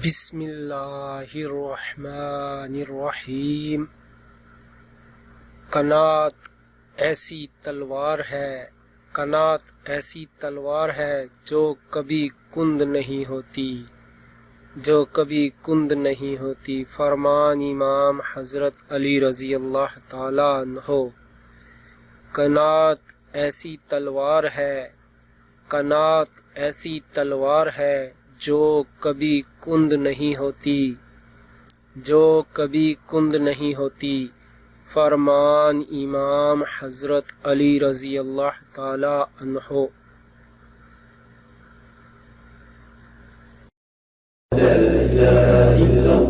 بسم اللہ الرحمن الرحیم۔ کنات ایسی تلوار ہے، کنات ایسی تلوار ہے جو کبھی کند نہیں ہوتی، جو کبھی کند نہیں ہوتی۔ فرمان امام حضرت علی رضی اللہ تعالیٰ عنہ۔ کنات ایسی تلوار ہے، کنات ایسی تلوار ہے جو کبھی کند نہیں ہوتی، جو کبھی کند نہیں ہوتی۔ فرمان امام حضرت علی رضی اللہ تعالی عنہ۔ لا إله إلا